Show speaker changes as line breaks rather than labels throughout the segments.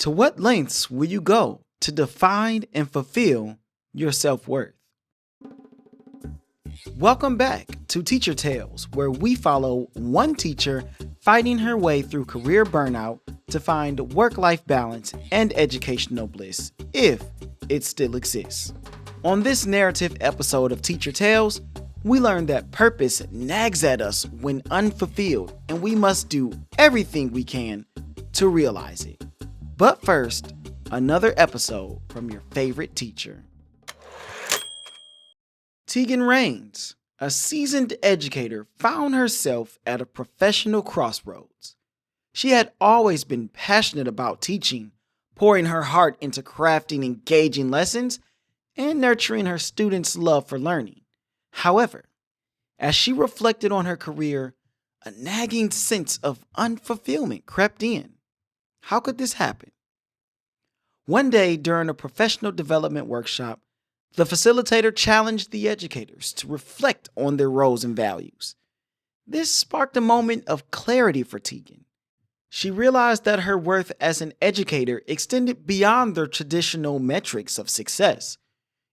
To what lengths will you go to define and fulfill your self worth? Welcome back to Teacher Tales, where we follow one teacher fighting her way through career burnout to find work-life balance and educational bliss, if it still exists. On this narrative episode of Teacher Tales, we learn that purpose nags at us when unfulfilled, and we must do everything we can to realize it. But first, another episode from your favorite teacher. Teagan Rains, a seasoned educator, found herself at a professional crossroads. She had always been passionate about teaching, pouring her heart into crafting engaging lessons and nurturing her students' love for learning. However, as she reflected on her career, a nagging sense of unfulfillment crept in. How could this happen? One day during a professional development workshop, the facilitator challenged the educators to reflect on their roles and values. This sparked a moment of clarity for Teagan. She realized that her worth as an educator extended beyond the traditional metrics of success.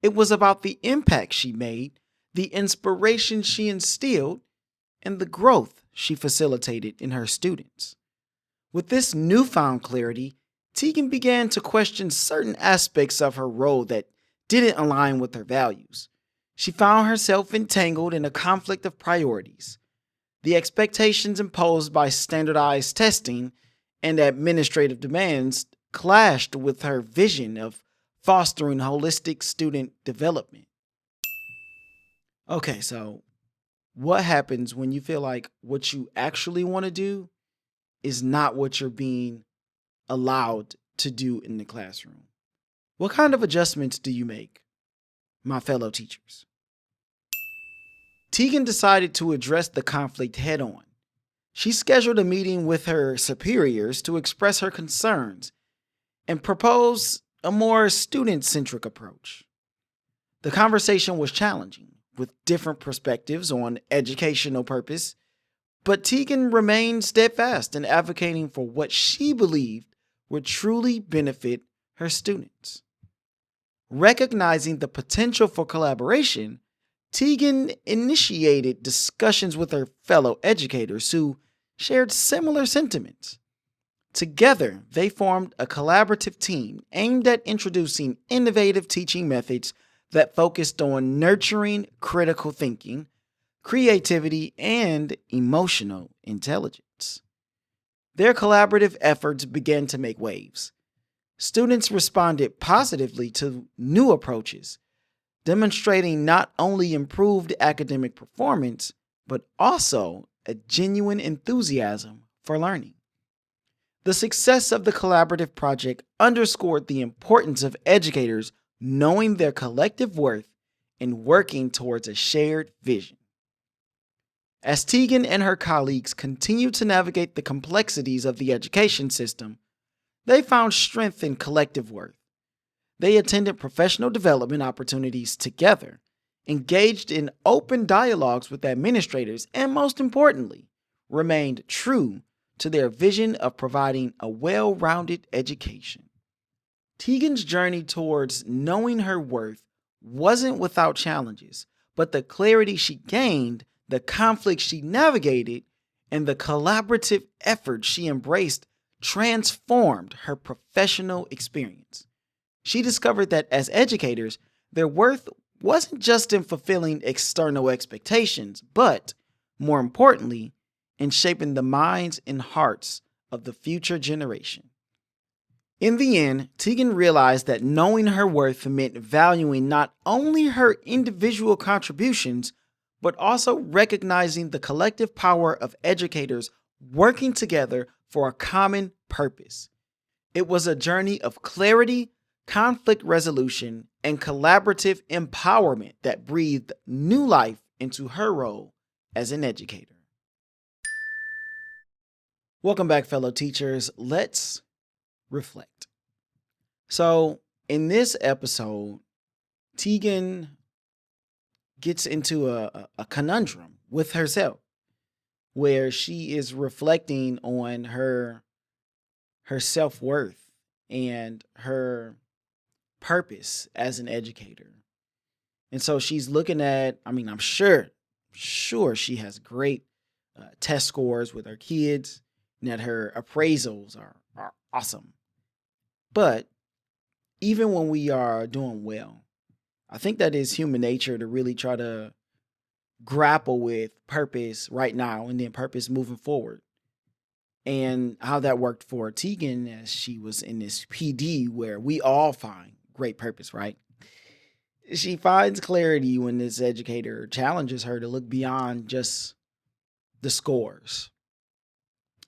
It was about the impact she made, the inspiration she instilled, and the growth she facilitated in her students. With this newfound clarity, Teagan began to question certain aspects of her role that didn't align with her values. She found herself entangled in a conflict of priorities. The expectations imposed by standardized testing and administrative demands clashed with her vision of fostering holistic student development. Okay, so what happens when you feel like what you actually want to do is not what you're being allowed to do in the classroom? What kind of adjustments do you make, my fellow teachers? Teagan decided to address the conflict head on. She scheduled a meeting with her superiors to express her concerns and propose a more student-centric approach. The conversation was challenging, with different perspectives on educational purpose, but Teagan remained steadfast in advocating for what she believed would truly benefit her students. Recognizing the potential for collaboration, Teagan initiated discussions with her fellow educators who shared similar sentiments. Together, they formed a collaborative team aimed at introducing innovative teaching methods that focused on nurturing critical thinking, creativity, and emotional intelligence. Their collaborative efforts began to make waves. Students responded positively to new approaches, demonstrating not only improved academic performance, but also a genuine enthusiasm for learning. The success of the collaborative project underscored the importance of educators knowing their collective worth and working towards a shared vision. As Teagan and her colleagues continued to navigate the complexities of the education system, they found strength in collective worth. They attended professional development opportunities together, engaged in open dialogues with administrators, and most importantly, remained true to their vision of providing a well-rounded education. Teagan's journey towards knowing her worth wasn't without challenges, but the clarity she gained, the conflict she navigated, and the collaborative effort she embraced transformed her professional experience. She discovered that as educators, their worth wasn't just in fulfilling external expectations, but, more importantly, in shaping the minds and hearts of the future generation. In the end, Teagan realized that knowing her worth meant valuing not only her individual contributions, but also recognizing the collective power of educators working together for a common purpose. It was a journey of clarity, conflict resolution, and collaborative empowerment that breathed new life into her role as an educator. Welcome back, fellow teachers. Let's reflect. So, in this episode, Teagan gets into a conundrum with herself, where she is reflecting on her self-worth and her purpose as an educator. And so she's looking at, I mean, I'm sure she has great test scores with her kids and that her appraisals are awesome. But even when we are doing well, I think that is human nature to really try to grapple with purpose right now and then purpose moving forward. And how that worked for Teagan as she was in this PD where we all find great purpose, right? She finds clarity when this educator challenges her to look beyond just the scores.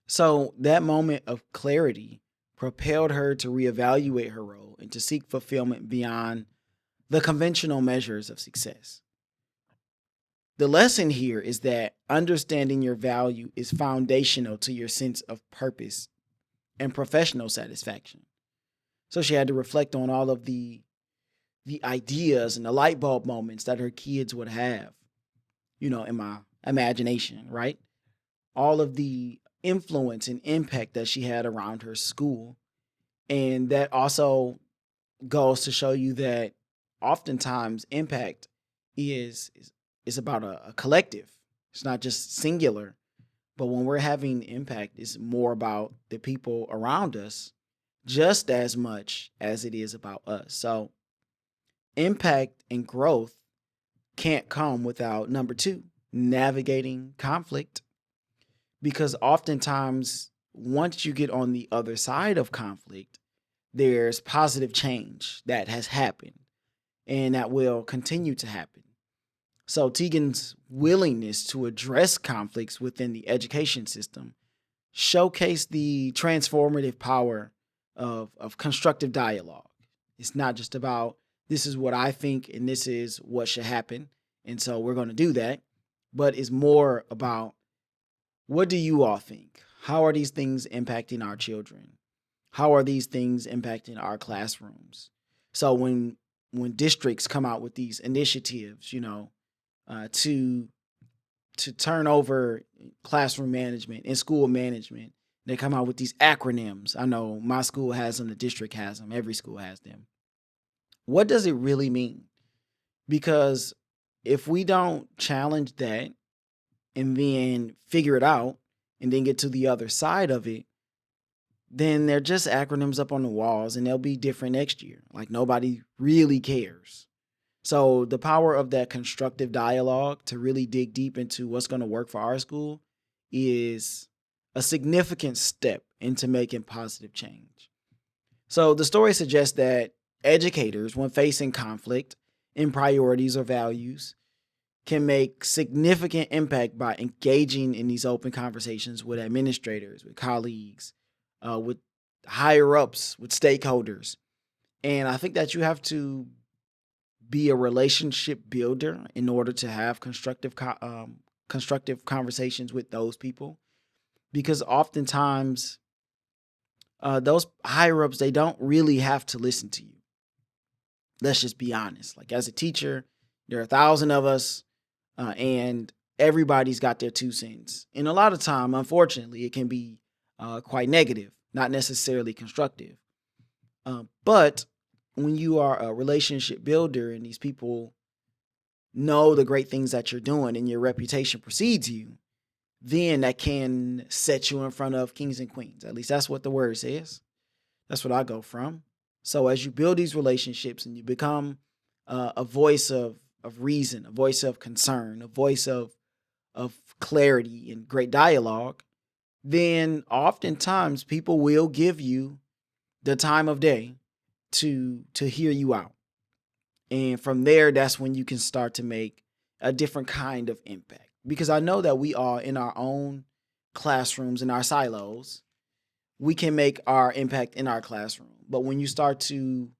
So that moment of clarity propelled her to reevaluate her role and to seek fulfillment beyond the conventional measures of success. The lesson here is that understanding your value is foundational to your sense of purpose and professional satisfaction. So she had to reflect on all of the ideas and the light bulb moments that her kids would have, in my imagination, right? All of the influence and impact that she had around her school. And that also goes to show you that oftentimes impact is about a collective. It's not just singular, but when we're having impact, it's more about the people around us just as much as it is about us. So impact and growth can't come without number two, navigating conflict. Because oftentimes, once you get on the other side of conflict, there's positive change that has happened and that will continue to happen. So, Teagan's willingness to address conflicts within the education system showcased the transformative power of constructive dialogue. It's not just about this is what I think and this is what should happen. And so we're going to do that. But it's more about what do you all think? How are these things impacting our children? How are these things impacting our classrooms? So when districts come out with these initiatives, to turn over classroom management and school management, they come out with these acronyms. I know my school has them, the district has them, every school has them. What does it really mean? Because if we don't challenge that and then figure it out and then get to the other side of it, then they're just acronyms up on the walls and they'll be different next year. Like nobody really cares. So the power of that constructive dialogue to really dig deep into what's going to work for our school is a significant step into making positive change. So the story suggests that educators, when facing conflict in priorities or values, can make significant impact by engaging in these open conversations with administrators, with colleagues, with higher ups, with stakeholders. And I think that you have to be a relationship builder in order to have constructive conversations with those people, because oftentimes those higher ups, they don't really have to listen to you. Let's just be honest. Like as a teacher, there are 1,000 of us, and everybody's got their 2 cents. And a lot of time, unfortunately, it can be quite negative, not necessarily constructive. But when you are a relationship builder and these people know the great things that you're doing and your reputation precedes you, then that can set you in front of kings and queens. At least that's what the word says. That's what I go from. So as you build these relationships and you become a voice of reason, a voice of concern, a voice of clarity and great dialogue, then oftentimes people will give you the time of day to hear you out. And from there, that's when you can start to make a different kind of impact. Because I know that we are in our own classrooms, in our silos, we can make our impact in our classroom. But when you start to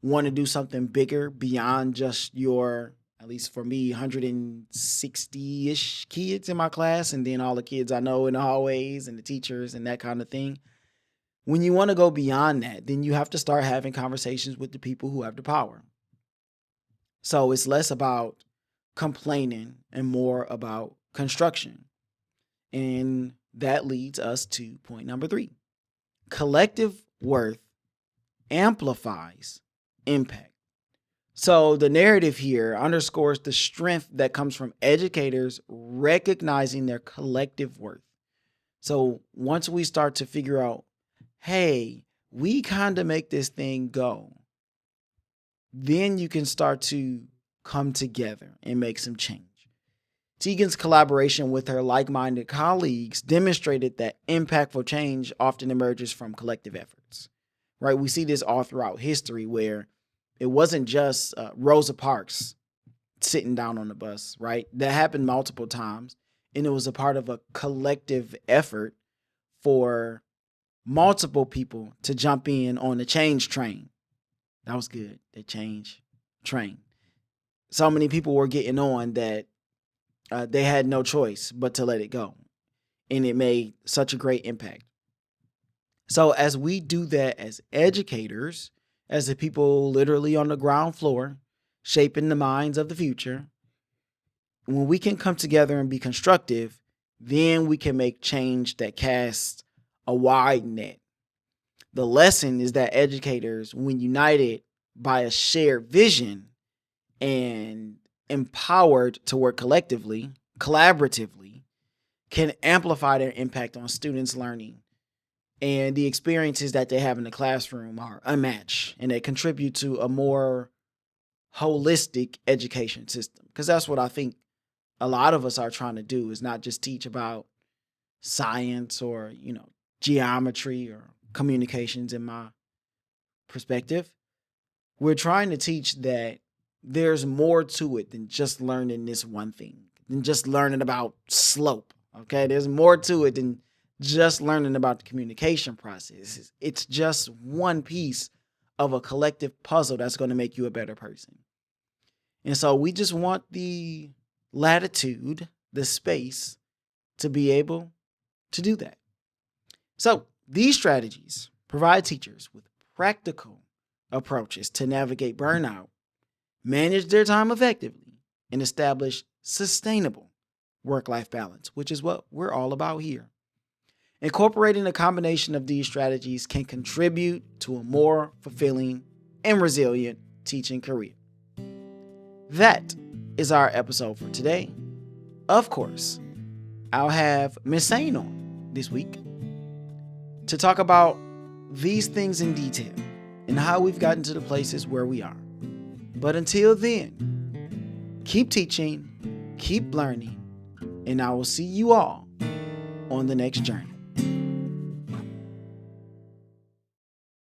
want to do something bigger beyond just your, at least for me, 160-ish kids in my class, and then all the kids I know in the hallways and the teachers and that kind of thing. When you want to go beyond that, then you have to start having conversations with the people who have the power. So it's less about complaining and more about construction. And that leads us to point number 3. Collective worth amplifies impact. So the narrative here underscores the strength that comes from educators recognizing their collective worth. So once we start to figure out, hey, we kind of make this thing go, then you can start to come together and make some change. Teagan's collaboration with her like-minded colleagues demonstrated that impactful change often emerges from collective efforts, right? We see this all throughout history where it wasn't just Rosa Parks sitting down on the bus, right? That happened multiple times, and it was a part of a collective effort for multiple people to jump in on the change train. That was good, the change train. So many people were getting on that they had no choice but to let it go. And it made such a great impact. So as we do that as educators, as the people literally on the ground floor, shaping the minds of the future, when we can come together and be constructive, then we can make change that casts a wide net. The lesson is that educators, when united by a shared vision and empowered to work collectively, collaboratively, can amplify their impact on students' learning. And the experiences that they have in the classroom are unmatched, and they contribute to a more holistic education system. Because that's what I think a lot of us are trying to do, is not just teach about science or, geometry or communications in my perspective. We're trying to teach that there's more to it than just learning this one thing, than just learning about slope. Okay, there's more to it than just learning about the communication process. It's just one piece of a collective puzzle that's going to make you a better person. And so we just want the latitude, the space to be able to do that. So these strategies provide teachers with practical approaches to navigate burnout, manage their time effectively, and establish sustainable work-life balance, which is what we're all about here. Incorporating a combination of these strategies can contribute to a more fulfilling and resilient teaching career. That is our episode for today. Of course, I'll have Miss Sane on this week to talk about these things in detail and how we've gotten to the places where we are. But until then, keep teaching, keep learning, and I will see you all on the next journey.